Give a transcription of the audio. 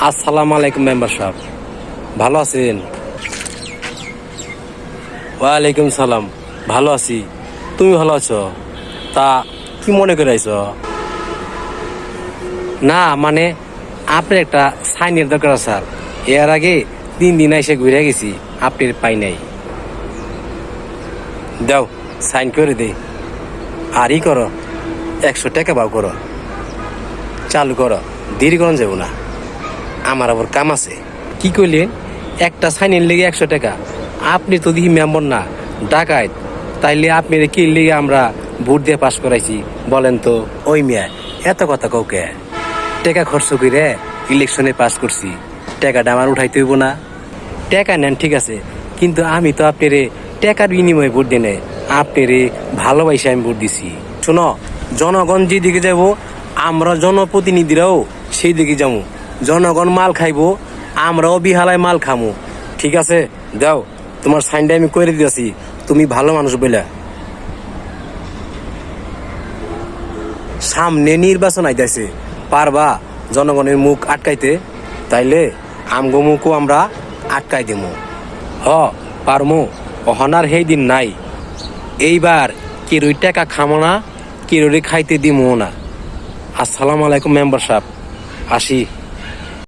আসসালামু আলাইকুম মেম্বার সাহেব, ভালো আছেন? ওয়ালাইকুম সালাম, ভালো আছি। তুমি ভালো আছো? তা কি মনে করে আইছো? না মানে আপনার একটা সাইনের দরকার আছে স্যার। এর আগে 3 দিন এসে ঘুরে গেছি, আপনার পাই নাই। দাও সাইন করে দে। আর ই করো, 100 টাকা বাও করো, চালু করো, দেরি করুন যাবো না, আমার আবার কাম আছে। কি করলেন? একটা সাইনের লেগে 100 টাকা? আপনি তো দেখি মেম্বার না, ডাকাইত। তাইলে আপনি কি লেগে আমরা ভোট দিয়ে পাশ করাইছি বলেন তো? ওই মিয়া এত কথা কাউকে, টাকা খরচ করে ইলেকশনে পাস করছি, টাকাটা আমার উঠাইতে হইব না? টাকা নেন ঠিক আছে, কিন্তু আমি তো আপনারে টাকার বিনিময়ে ভোট দিই নাই, আপনারে ভালোবাসে আমি ভোট দিছি। শোনো, জনগণ যেদিকে যাব আমরা জনপ্রতিনিধিরাও সেই দিকে যাবো। জনগণ মাল খাইবো, আমরাও বিহালায় মাল খামো। ঠিক আছে, দাও তোমার সাইনটা আমি করে দিয়েছি, তুমি ভালো মানুষ বলে। সামনে নির্বাচন আইতাছে, পারবা জনগণের মুখ আটকাইতে? তাইলে আমগো মুখও আমরা আটকাই দেবো। হ পারমু, অহনার সেই দিন নাই। এইবার কেরোই টাকা খামো না, কেরোই খাইতে দিমো না। আসসালামু আলাইকুম মেম্বার সাহেব, আসি।